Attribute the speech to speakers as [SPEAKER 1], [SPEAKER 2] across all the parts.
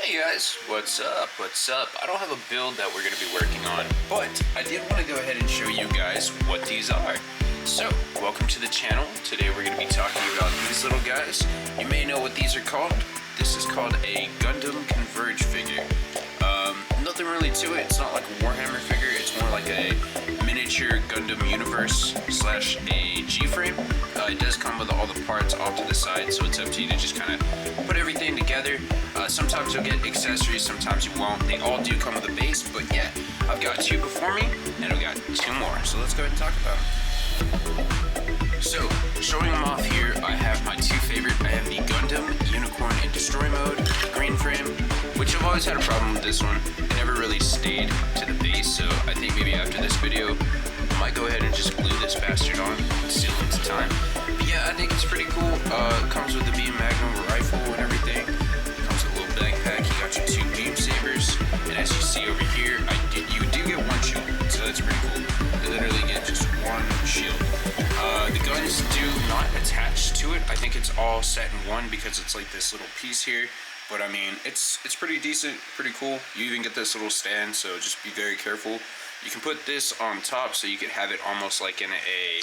[SPEAKER 1] Hey guys, what's up? What's up? I don't have a build that we're going to be working on, but I did want to go ahead and show you guys what these are. So, welcome to the channel. Today we're going to be talking about these little guys. You may know what these are called. This is called a Gundam Converge figure. Nothing really to it. It's not like a Warhammer figure. It's more like a miniature Gundam universe slash a G-frame. It does come with all the parts off to the side, so it's up to you to just kind of put everything together. Sometimes you'll get accessories, sometimes you won't. They all do come with a base, but yeah, I've got two before me, and I've got two more. So let's go ahead and talk about them. So, showing them off here, I have my two favorite. I have the Gundam Unicorn in Destroy Mode, green frame, which I've always had a problem with this one. It never really stayed to the base, so I think maybe after this video, I might go ahead and just glue this bastard on and seal it to time. But yeah, I think it's pretty cool. It comes with the 𝕤𝕦𝕒𝕟𝕜 rifle and everything. It comes with a little backpack. You got your two beam sabers, and as you see over here, you do get one shield, so that's pretty cool. You literally get just one shield. The guns do not attach to it. I think it's all set in one because it's like this little piece here. But I mean, it's pretty decent, pretty cool. You even get this little stand, so just be very careful. You can put this on top so you could have it almost like in a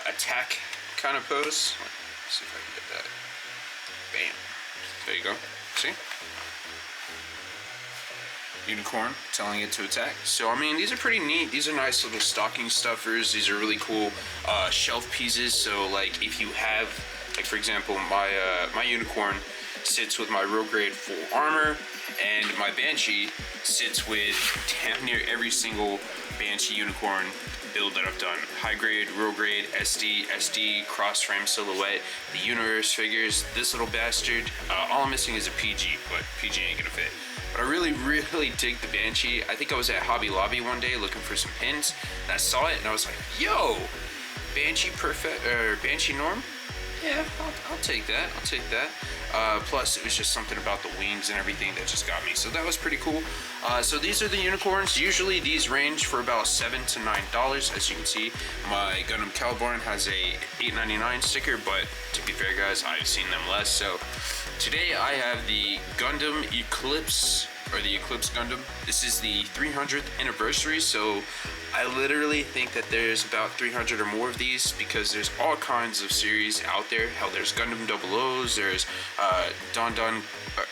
[SPEAKER 1] attack kind of pose. Let's see if I can get that. Bam. There you go. See? Unicorn telling it to attack. So I mean, these are pretty neat. These are nice little stocking stuffers. These are really cool shelf pieces. So like if you have, like for example, my unicorn sits with my real grade full armor, and my Banshee sits with damn near every single Banshee unicorn build that I've done. High grade, real grade, SD, cross frame silhouette, the universe figures, this little bastard. All I'm missing is a PG, but PG ain't gonna fit. But I really dig the Banshee. I think I was at Hobby Lobby one day looking for some pins, and I saw it and I was like, yo, Banshee perfect, or Banshee norm? Yeah, I'll take that. I'll take that. Plus, it was just something about the wings and everything that just got me. So that was pretty cool. So these are the unicorns. Usually these range for about $7 to $9. As you can see, my Gundam Caliborn has a $8.99 sticker, but to be fair, guys, I've seen them less. So today I have the Gundam Eclipse, or the Eclipse Gundam. This is the 300th anniversary, so I literally think that there's about 300 or more of these because there's all kinds of series out there. Hell, there's Gundam 00s, there's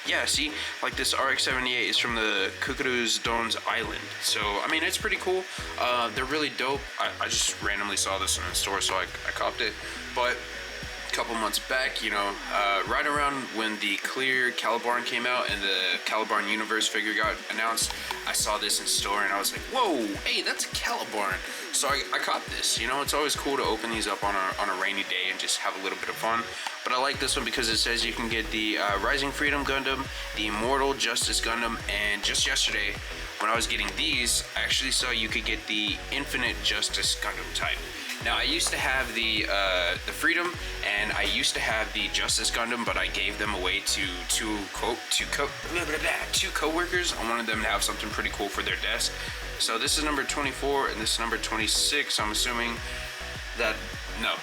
[SPEAKER 1] yeah, see, like this RX-78 is from the Cuckoo's Don's Island. So, I mean, it's pretty cool. They're really dope. I just randomly saw this in the store, so I copped it. But a couple months back, you know, right around when the clear Caliborn came out and the Caliborn Universe figure got announced, I saw this in store and I was like, whoa, hey, that's a Caliborn. So I caught this. You know, it's always cool to open these up on a rainy day and just have a little bit of fun. But I like this one because it says you can get the Rising Freedom Gundam, the Immortal Justice Gundam, and just yesterday when I was getting these, I actually saw you could get the Infinite Justice Gundam type. Now, I used to have the Freedom, and I used to have the Justice Gundam, but I gave them away to two co-workers. I wanted them to have something pretty cool for their desk. So this is number 24, and this is number 26. I'm assuming that, no,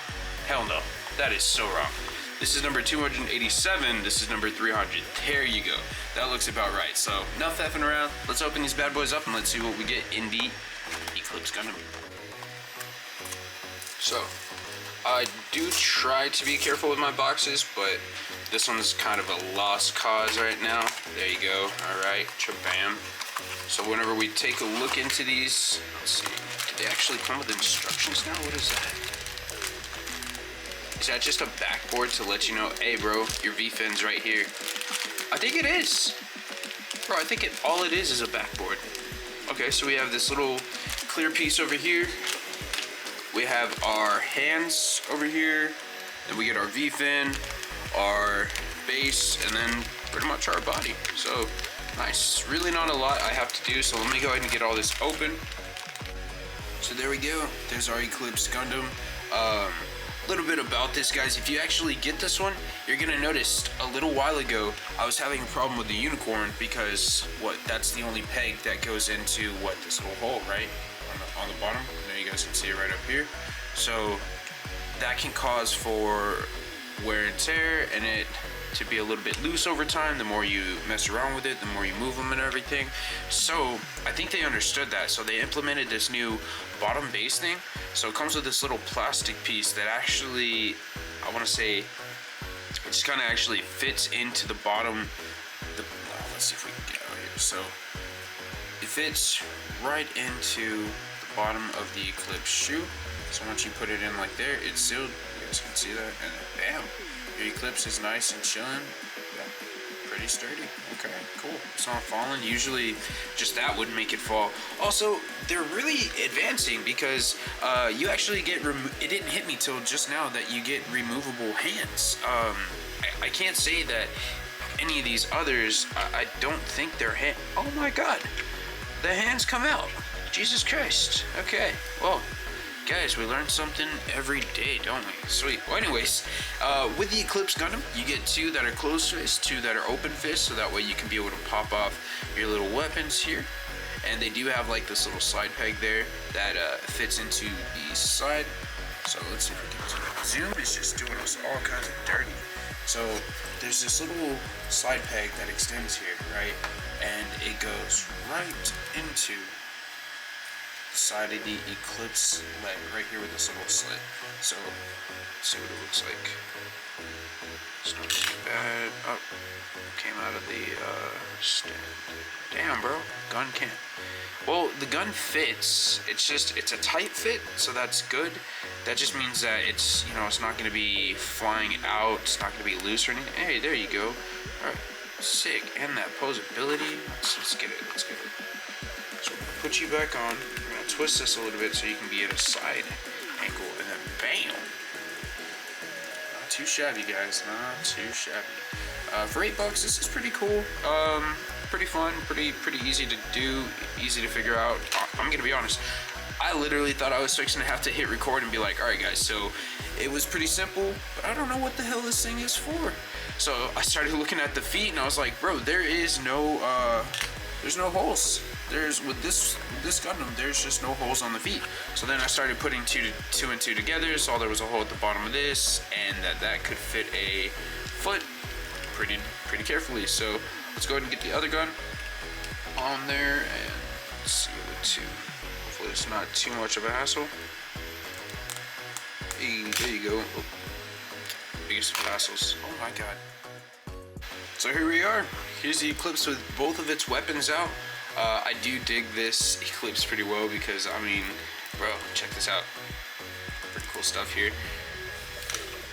[SPEAKER 1] hell no, that is so wrong. This is number 287, this is number 300. There you go. That looks about right. So, enough effing around. Let's open these bad boys up and let's see what we get in the Eclipse Gundam. So, I do try to be careful with my boxes, but this one's kind of a lost cause right now. There you go. Alright, chabam. So whenever we take a look into these, let's see, do they actually come with instructions now? What is that? Is that just a backboard to let you know, hey bro, your V-fin's right here? I think it is. Bro, I think all it is a backboard. Okay, so we have this little clear piece over here. We have our hands over here, then we get our V-fin, our base, and then pretty much our body. So, nice. Really not a lot I have to do, so let me go ahead and get all this open. So there we go. There's our Eclipse Gundam. A little bit about this, guys. If you actually get this one, you're gonna notice a little while ago I was having a problem with the unicorn because that's the only peg that goes into this little hole, right? On the bottom. There you guys can see it right up here. So that can cause for wear and tear, and it to be a little bit loose over time. The more you mess around with it, the more you move them and everything. So I think they understood that. So they implemented this new bottom base thing. So it comes with this little plastic piece that actually, I want to say, it just kind of actually fits into the bottom. Let's see if we can get out here. So it fits right into the bottom of the Eclipse shoe. So once you put it in like there, it's sealed. You guys can see that, and then bam, your Eclipse is nice and chilling. Yeah, pretty sturdy. Okay, cool. It's not falling. Usually, just that would make it fall. Also, they're really advancing because you actually get. It didn't hit me till just now that you get removable hands. I can't say that any of these others. I don't think they're hand. Oh my God, the hands come out. Jesus Christ. Okay, well. Guys, we learn something every day, don't we? Sweet. Well, anyways, with the Eclipse Gundam, you get two that are closed fist, two that are open fist, so that way you can be able to pop off your little weapons here. And they do have like this little slide peg there that fits into the side. So let's see if we can do that. Zoom is just doing us all kinds of dirty. So there's this little slide peg that extends here, right? And it goes right into side of the Eclipse leg right here with this little slit. So let's see what it looks like. It's not too bad. Oh, came out of the stand. Damn, bro, gun can't. Well, the gun fits. It's a tight fit, so that's good. That just means that it's, it's not going to be flying out. It's not going to be loose or anything. Hey, there you go. All right, sick. And that posability. Let's get it. Let's get it. So put you back on. We're gonna twist this a little bit so you can be at a side angle, and then bam. Not too shabby, guys. Not too shabby. For $8, this is pretty cool. Pretty fun. Pretty easy to do. Easy to figure out. I'm gonna be honest. I literally thought I was fixing to have to hit record and be like, all right, guys. So it was pretty simple, but I don't know what the hell this thing is for. So I started looking at the feet, and I was like, bro, there's no holes. With this Gundam, there's just no holes on the feet. So then I started putting two and two together, saw there was a hole at the bottom of this, and that could fit a foot pretty carefully. So let's go ahead and get the other gun on there and see the two. Hopefully it's not too much of a hassle. Hey, there you go. Oh, biggest of hassles. Oh my God. So here we are. Here's the Eclipse with both of its weapons out. I do dig this Eclipse pretty well because, I mean, bro, check this out. Pretty cool stuff here.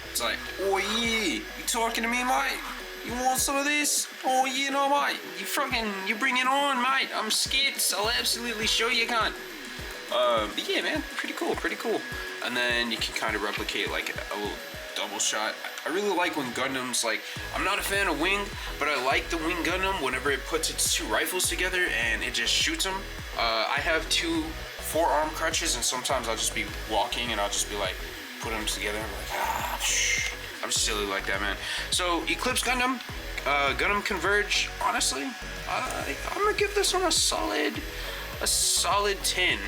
[SPEAKER 1] It's like, oh yeah, you talking to me, mate? You want some of this? Oh yeah, no, mate. You bring it on, mate. I'm scared. I'll absolutely show you, cunt. But yeah, man, pretty cool. And then you can kind of replicate like a little double shot. I really like when Gundam's like, I'm not a fan of wing, but I like the wing Gundam whenever it puts its two rifles together and it just shoots them. I have two forearm crutches, and sometimes I'll just be walking and I'll just be like, put them together. I'm like, I'm silly like that, man. So Eclipse Gundam, Gundam Converge, honestly, I'm gonna give this one a solid 10.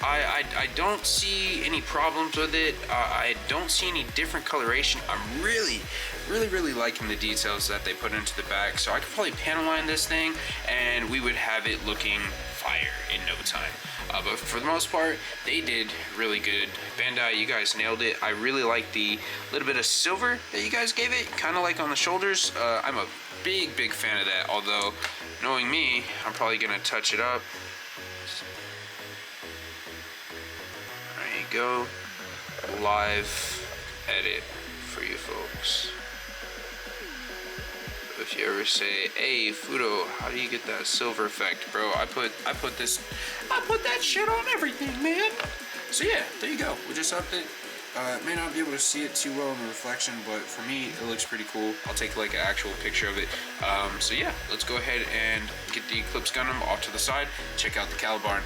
[SPEAKER 1] I don't see any problems with it. I don't see any different coloration. I'm really liking the details that they put into the back. So I could probably panel line this thing and we would have it looking fire in no time. But for the most part, they did really good. Bandai, you guys nailed it. I really like the little bit of silver that you guys gave it, kind of like on the shoulders. I'm a big fan of that. Although, knowing me, I'm probably gonna touch it up. Go live edit for you folks. If you ever say, hey Fudo, how do you get that silver effect, bro? I put that shit on everything, man. So yeah, there you go. We just upped it. May not be able to see it too well in the reflection, but for me it looks pretty cool. I'll take like an actual picture of it. So yeah, let's go ahead and get the Eclipse Gundam off to the side. Check out the Calibarn.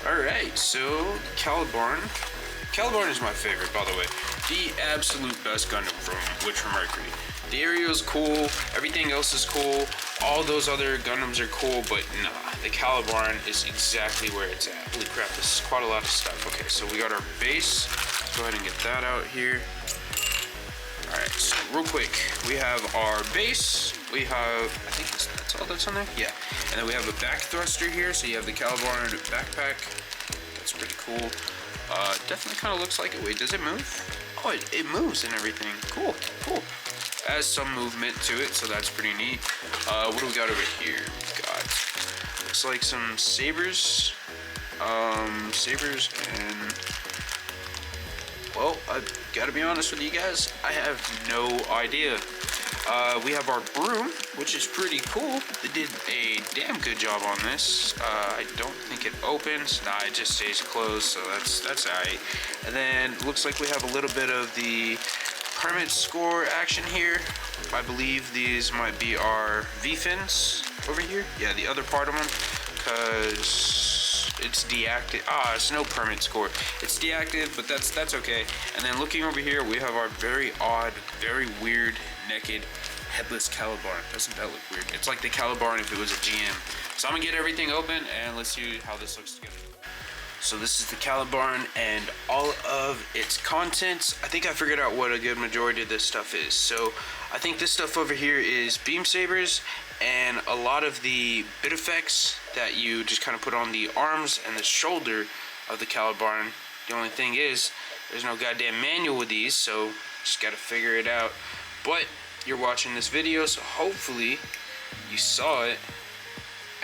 [SPEAKER 1] Alright, so Calibarn is my favorite, by the way. The absolute best Gundam from Mercury. The aerial's cool, everything else is cool, all those other Gundams are cool, but nah, the Calibarn is exactly where it's at. Holy crap, this is quite a lot of stuff. Okay, so we got our base. Let's go ahead and get that out here. Alright, So real quick, we have our base. We have, I think that's all that's on there. Yeah, and then we have a back thruster here. So you have the Calibarn backpack. That's pretty cool. Definitely kind of looks like it. Wait, does it move? Oh, it moves and everything. Cool, cool. Has some movement to it, so that's pretty neat. What do we got over here? We've got, looks like some sabers. Sabers and, well, I've got to be honest with you guys, I have no idea. We have our broom, which is pretty cool. They did a damn good job on this. I don't think it opens. Nah, it just stays closed, so that's alright. And then looks like we have a little bit of the permit score action here. I believe these might be our V-fins over here. Yeah, the other part of them, because it's deactive. It's no permit score. It's deactive, but that's okay. And then looking over here, we have our very odd, very weird naked headless Calibarn. Doesn't that look weird? It's like the Calibarn if it was a GM. So I'm gonna get everything open and let's see how this looks together. So this is the Calibarn and all of its contents. I think I figured out what a good majority of this stuff is. So I think this stuff over here is beam sabers and a lot of the bit effects that you just kind of put on the arms and the shoulder of the Calibarn. The only thing is, there's no goddamn manual with these, so just gotta figure it out. But you're watching this video, so hopefully you saw it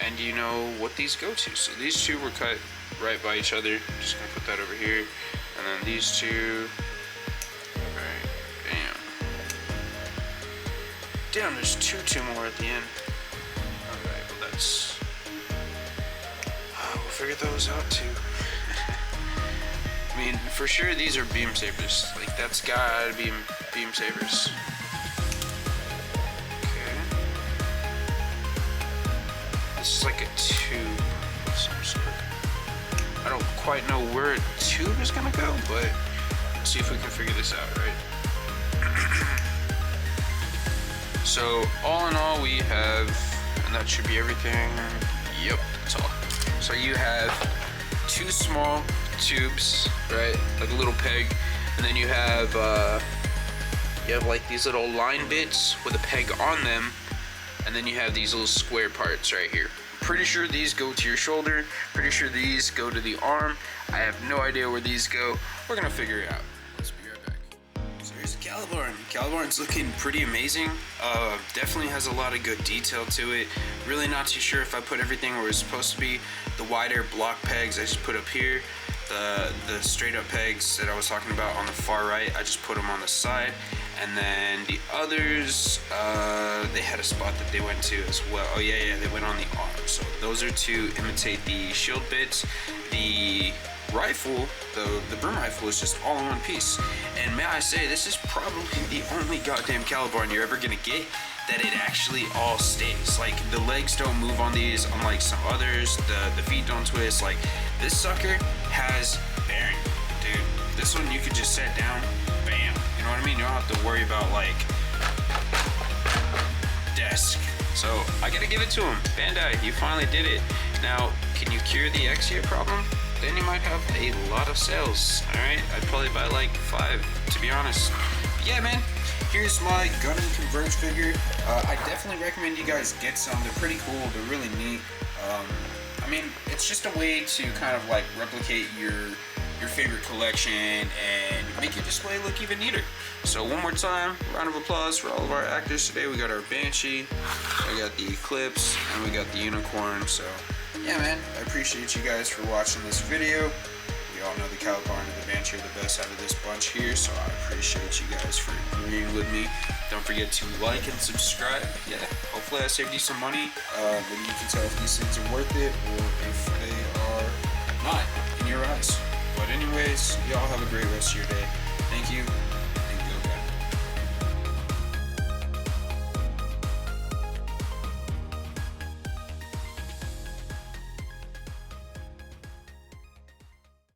[SPEAKER 1] and you know what these go to. So these two were cut right by each other. Just gonna put that over here, and then these two. Alright, bam. Damn, there's two more at the end. Alright, well that's, we'll figure those out too. I mean, for sure these are beam sabers. Like, that's gotta be beam sabers. Okay. This is like a tube of some sort. I don't quite know where a tube is gonna go, but let's see if we can figure this out, right? So, all in all, we have, and that should be everything. Yep, that's all. So you have two small tubes, right? Like a little peg, and then you have like these little line bits with a peg on them, and then you have these little square parts right here. Pretty sure these go to your shoulder. Pretty sure these go to the arm. I have no idea where these go. We're gonna figure it out. Let's be right back. So here's the Calibarn. Calibarn's looking pretty amazing. Definitely has a lot of good detail to it. Really not too sure if I put everything where it's supposed to be. The wider block pegs I just put up here. The straight up pegs that I was talking about on the far right, I just put them on the side. And then the others, they had a spot that they went to as well. Oh yeah, they went on the arm. So those are to imitate the shield bits. The rifle, the broom rifle, is just all in one piece. And may I say, this is probably the only goddamn Calibarn you're ever gonna get that it actually all stays. Like, the legs don't move on these, unlike some others. The feet don't twist. Like, this sucker has bearing, dude. This one you could just set down, bam. You know what I mean? You don't have to worry about, like, desk. So I gotta give it to him. Bandai, you finally did it. Now, can you cure the Exia problem? Then you might have a lot of sales. Alright, I'd probably buy like 5, to be honest. But yeah, man, here's my Gundam Converge figure. I definitely recommend you guys get some. They're pretty cool. They're really neat. I mean, it's just a way to kind of like replicate your favorite collection and make your display look even neater. So one more time, round of applause for all of our actors today. We got our Banshee, we got the Eclipse, and we got the Unicorn. So yeah, man, I appreciate you guys for watching this video. We all know the Calibarn and the Banshee are the best out of this bunch here, so I appreciate you guys for agreeing with me. Don't forget to like and subscribe. Yeah, hopefully I saved you some money. Maybe you can tell if these things are worth it or if they are not in your eyes. But anyways, y'all have a great rest of your day. Thank you.